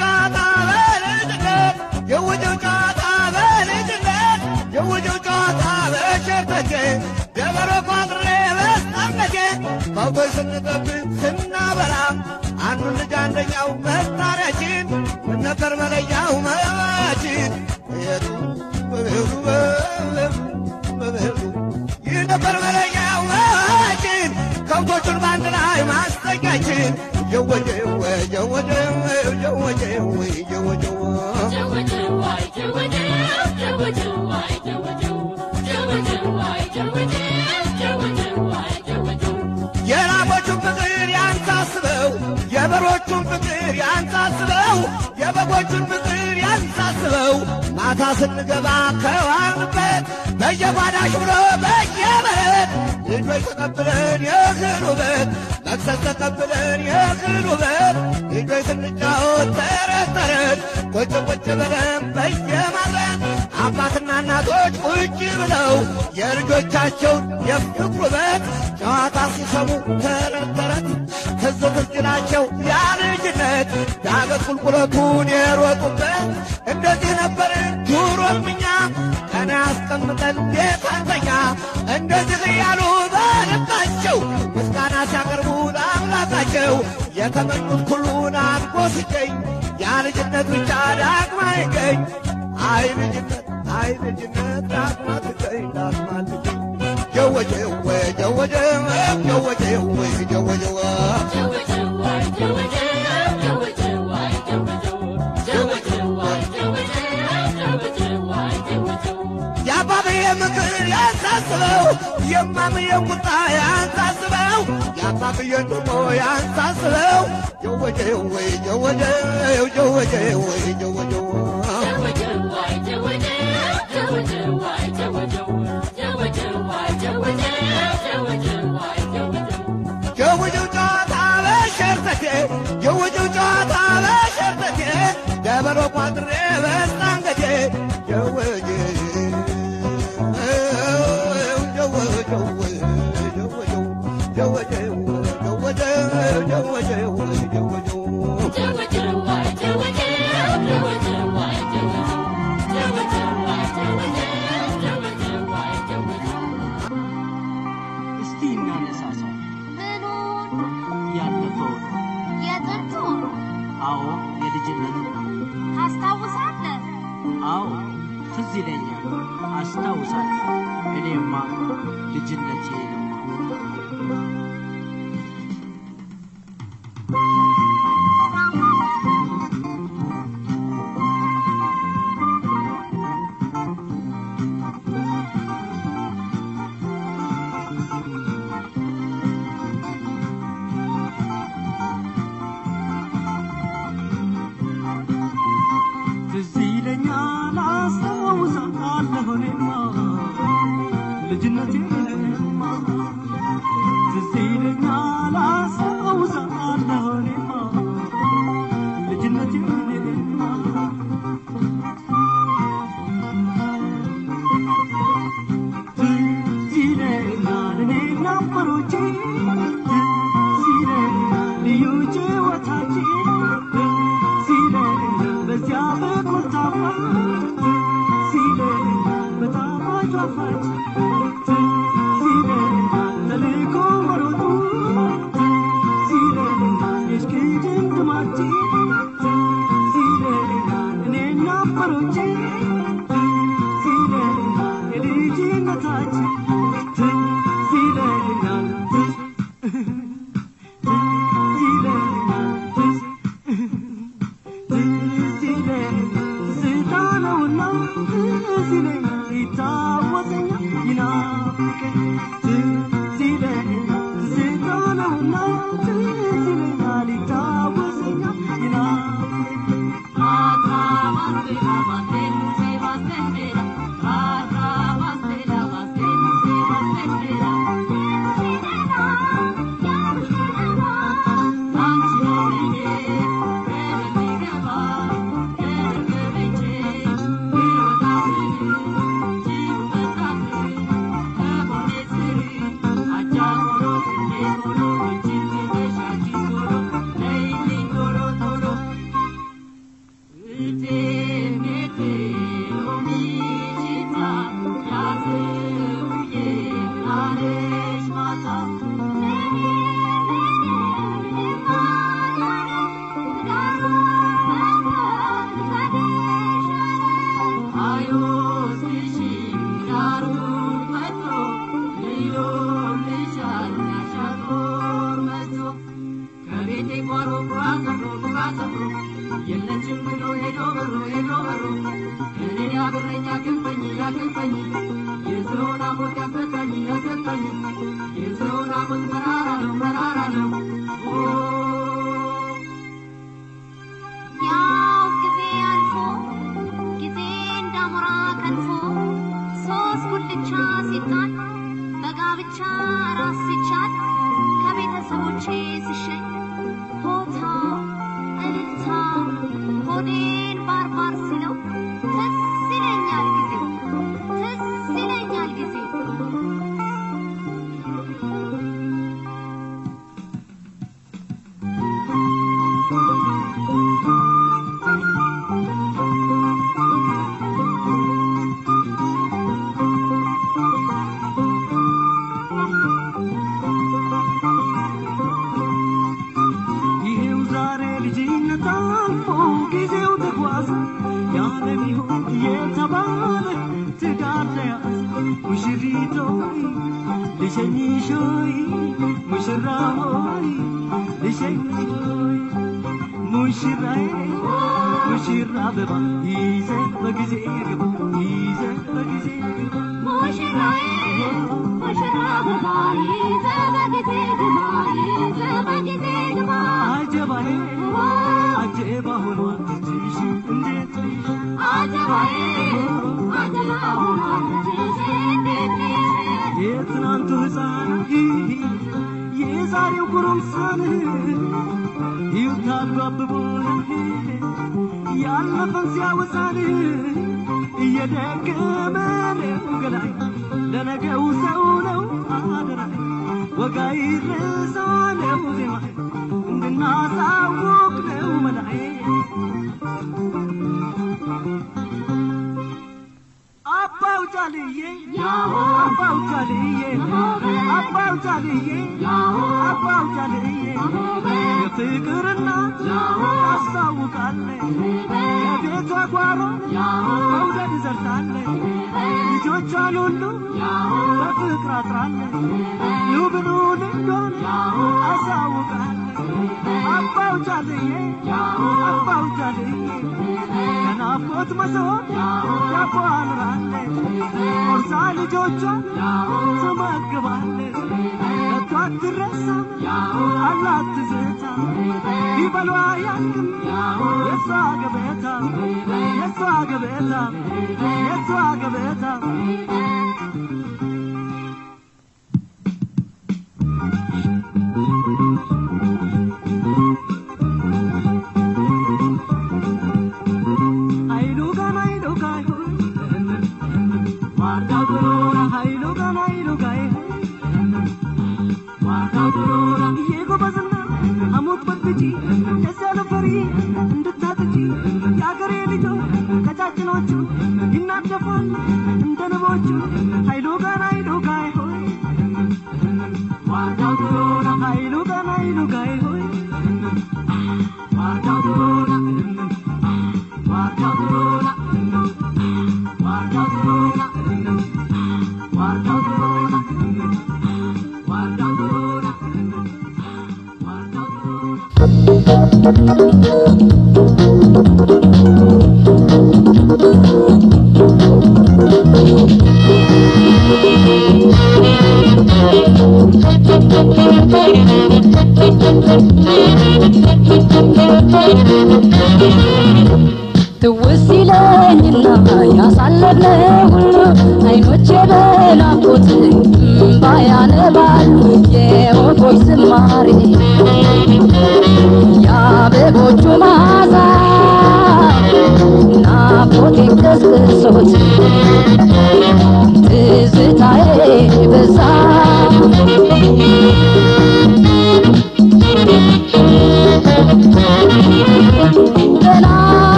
ጫታ በልጅነት የወጀው ጫታ በልጅነት የወጀው ጫታ በሸርተቴ ደበሮ ቋጥሬ በስጣነቴ ባውቶይ ስንጠብቅ ስናበላ አንዱን ልጅ አንደኛው መጣሪያችን ምን ነበር መለያው መባችን በቤቱ በቤቱ በቤቱ ይህ ነበር መለያው መባችን ከብቶቹን በአንድ ላይ ማስጠጊያችን ጀወጀው ጀወጀው ጀወጀው ጀወጀው የላሞቹን ፍቅር ያንሳስበው የበሮቹን ፍቅር ያንሳስበው የበጎቹን ፍቅር ያንሳስበው ማታ ስንገባ ከዋልንበት በየጓዳሽ ብሎ በየበረት ልጆች ተቀብለን የእህል ውበት መክሰስ ተቀብለን የእህል ውበት ልጆች ስንጫወት ተረት ተረት ቁጭ ቁጭ ብለን በየማረት አባትና እናቶች ቁጭ ብለው የልጆቻቸውን የፍቅር ውበት ጨዋታ ሲሰሙ ተረት ተረት ትዝ ትዝ ይላቸው ያ ልጅነት ዳገት ቁልቁለቱን የሮጡበት እንደዚህ ነበር ድሮም እኛ ቀን ያስቀምጠን ቤታንተኛ እንደዚህ እያሉ በልባቸው ምስጋና ሲያቀርቡ ለአምላካቸው የተመኙት ሁሉን አድጎ ሲገኝ ያ ልጅነት ብቻ ዳግማ ይገኝ አይ ልጅነት ዳግማ ትገኝ ዳግማ ትገኝ ጀወጀው ጀወጀው ጀወጀው ጀወጀው የአባብዬ ምክር ያንሳስበው የማምዬን ቁጣ ያንሳስበው የአባብዬን ዱሞ ያንሳስበው ጀወጀው ጀወጀው ጀወጀው ጀወጀው ጀወጀው ጨዋታ በሸርተቴ ጀወጀው ጨዋታ በሸርተቴ ደበሮ ቋጥሬ በስታንገቴ ጀወጀ አስታውሳለሁ እኔማ ልጅነቴ ነው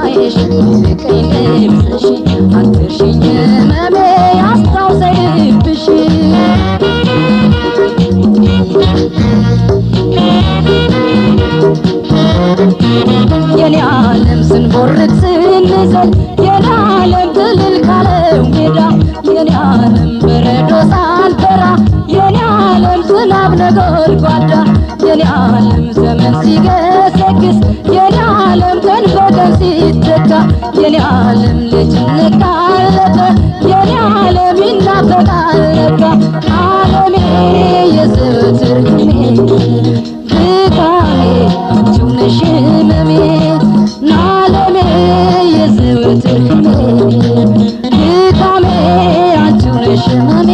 ሳይሽ ልቀኝ ልብስሽ አትርሽኝ መሜ አስታውሰይብሽ የኔ ዓለም ስንቦርቅ ስንዘል የኔ ዓለም ትልል ካለው ሜዳ የኔ ዓለም በረዶ ሳንፈራ የኔ ዓለም ዝናብ ነጎድጓዳ የኔ ዓለም ዘመን ሲገሰግስ የኔ ዓለም ቀን በቀን ሲተካ የኔ ዓለም ልጅነት ካለፈ የኔ ዓለም ይናፈቃል ለካ ዓለሜ የዘወትር ህልሜ ድካሜ አንቺው ነሽ ህመሜ ናለሜ የዘወትር ህልሜ ድካሜ አንቺው ነሽ ህመሜ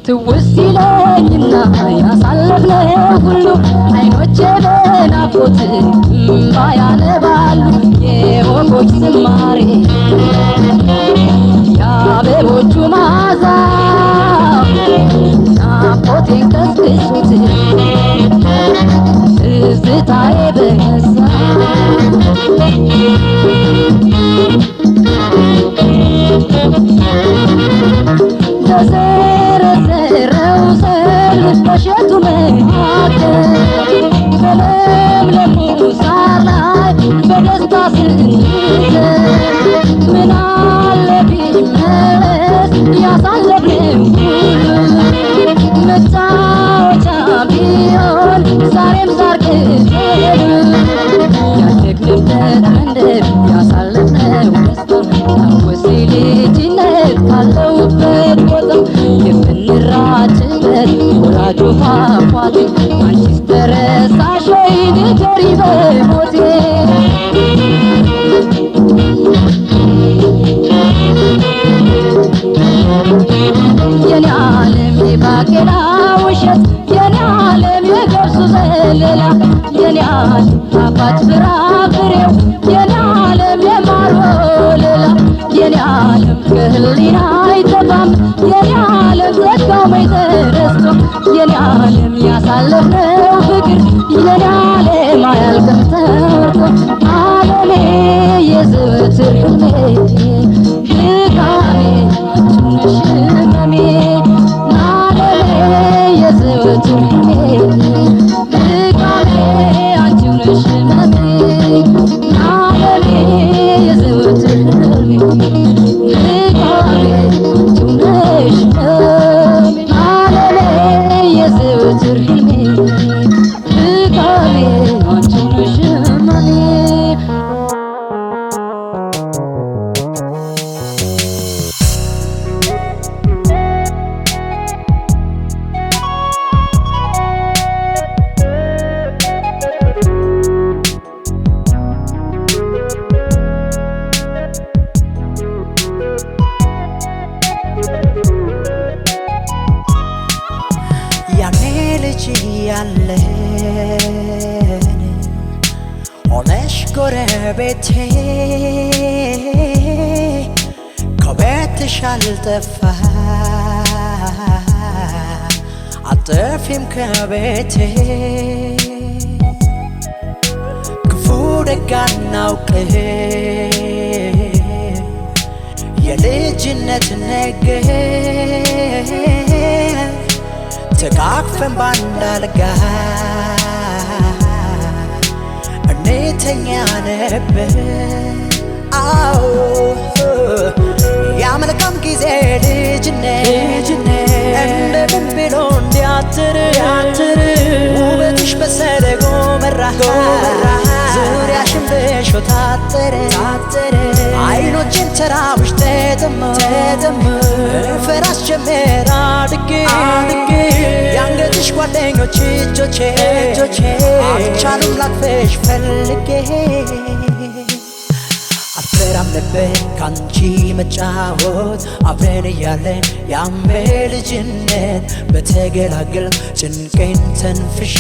ትውስ ይለኝና ያሳለፍነው ሁሉ አይኖቼ በናፍቆት እምባ ያነባሉ የወፎች ዝማሬ የአበቦቹ መዓዛ ናፍቆቴን ቀስቅሶት ትዝታዬ በዛ ተዘረዘረው ዘር በሸቱ መካከል በለምለሙ ሳር ላይ በደስታ ስንዘር ምን አለ ቢመለስ ያሳለፍነው ሁሉ መጫወቻ ቢሆን ዛሬም ሳር ቅጠሉ ያደግንበት መንደር ያሳለፍነው ደስታ ታወሴ ልጅነት ካለሁበት ቦታ የምንራጭበት ወራጁ ፏፏቴ አንቺስ ተረሳሽ ወይ ንገሪ በሞቴ የኔ ዓለም የባቄላ ውሸት የኔ ዓለም የገብሱ ዘለላ የኔ ዓለም ጣፋጭ ፍራፍሬው የኔ ዓለም የማር ወለላ የኔ ዓለም ከህሊና አይጠፋም የኔ ዓለም ዘጋው መች ተረስቶ የኔ ዓለም ያሳለፍነው ፍቅር የኔ ዓለም አያልቅም ተወርቶ ዓለሜ የዘወትር ህልሜ ድካሜ አንቺው ነሽ ህመሜ ዓለሜ የዘወትር ህልሜ ድካሜ አንቺው ነሽ ህመሜ ዓለሜ የዘወትር ህልሜ ድካሜ አንቺው ነሽ ህመሜ ዓለሜ የዘወትር ህልሜ ድካሜ አንቺው ነሽ ህመሜ ያኔ ልጅ ያለን ሆነሽ ጎረቤቴ ከቤትሽ አልጠፋ አትጠፊም ከቤቴ ክፉ ደግ አናውቅም የልጅነት ነገር ተቃቅፈን ባንድ አልጋ እንተኛ ነበር አዎ ያ መልካም ጊዜ ልጅነት እንደምን ብሎ እንዲያትር ውበትሽ በሰደጎ መራ ዙሪያሽን በሾ ታጠረ አይኖችን ተራብሽ ተጠማ ፈራስ ጀመር አድጌ የአንገትሽ ጓደኞች እጆቼ አልቻሉም ላቅፍሽ ፈልጌ አልፈራም ነበር ካንቺ መጫወት አብረን እያለን ያም በልጅነት በተገላገል ጭንቄን ተንፍሼ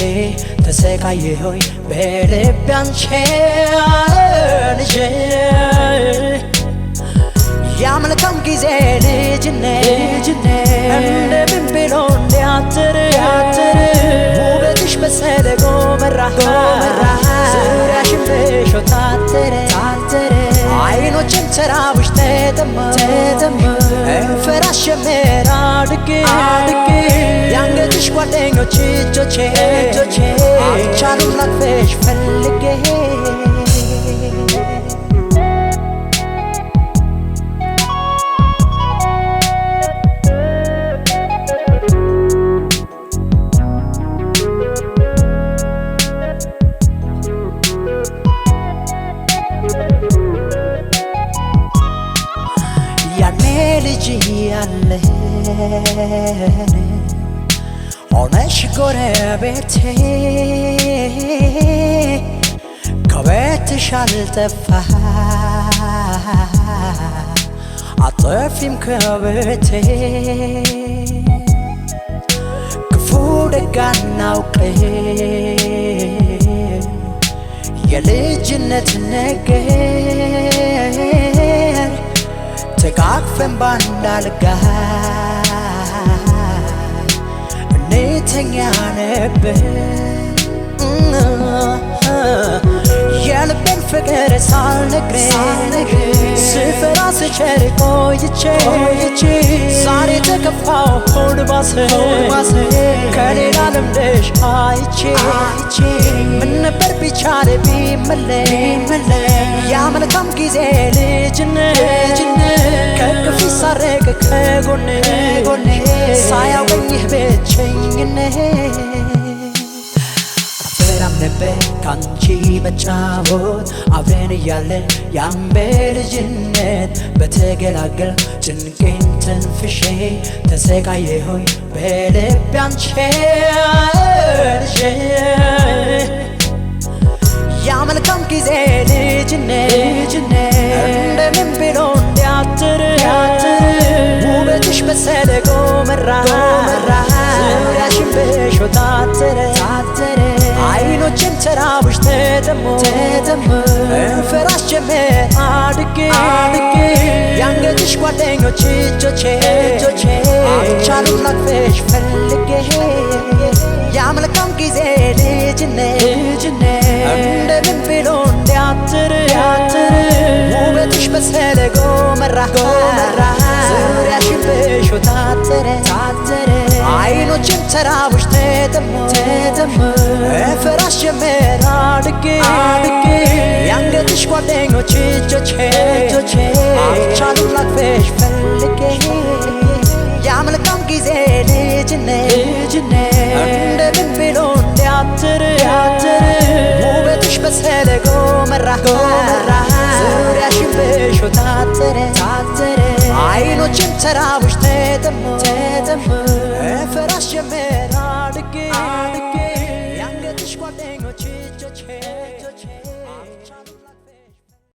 ተሰቃየሆይ በልቤ አንቺን ይዤ ያ መልካም ልጅነት እንደምን ብሎ እንዲያትር ውበትሽ መሰለ ጎመራ ዙሪያሽን በሾህ ታጠረ አይኖቼም ተራቡሽ ተጠማ እንፈራስ ጀመር አድጌ የአንገትሽ ጓደኞች እጆቼ አልቻሉም ላቅፍሽ ፈልጌ ያኔ ልጅ ያለን ሆነሽ ጎረቤቴ ከቤትሽ አልጠፋ አጠፊም ከቤቴ ክፉ ደግ አናውቅ የልጅነት ነገር ተቃቅፈን ባንድ አልጋ እንተኛ ነበር የልቤን ፍቅር ሳልነግርሽ ስፈራ ስቸር ቆይቼ ዛሬ ተከፋው ሆድ ባሰ ከሌላ ልምድሽ አይቼ ምን ነበር ቢቻል ቢመለስ ያ መልካም ጊዜ ልጅነት ከቅፊት ሳረቅ ከጎኔ ሳያውቀኝ ብቸኝነት አፈራም ነበር ካንቺ መጫወት አብረን እያለን ያን በልጅነት በተገላገል ጭንቄን ተንፍሼ ተሰቃየሁኝ በልቤ አንቺን ያ መልካም ጊዜ ልጅነት እንደምን ብሎ እንዲያትር ውበትሽ መሰለ ጎመራ ዙሪያሽን በሾህ ታጠረ አይኖቼም ተራቡሽ ተጠሙ እንፈራስ ጀመር አድጌ የአንገትሽ ጓደኞች እጆቼ አልቻሉም ላቅፍሽ ፈልጌ ያ መልካም ጊዜ ልጅነት እንደምን ብሎ እንዲያትር ውበትሽ መሰለ ጎመራ ዙሪያሽን በሾህ ታጠረ አይኖቼም ተራቡሽ ተጠሙ እንፈራስ ጀመር አድጌ የአንገትሽ ጓደኞች እጆቼ አልቻሉም ላቅፍሽ ፈልጌ ያ መልካም ጊዜ ልጅነት እንደምን ብሎ እንዲያትር ውበትሽ መሰለ ጎመራ ዙሪያሽን በሾህ ታጠረ አይኖቼም ተራቡሽ ተጠሙ እንፈራስ ጀመር አድጌ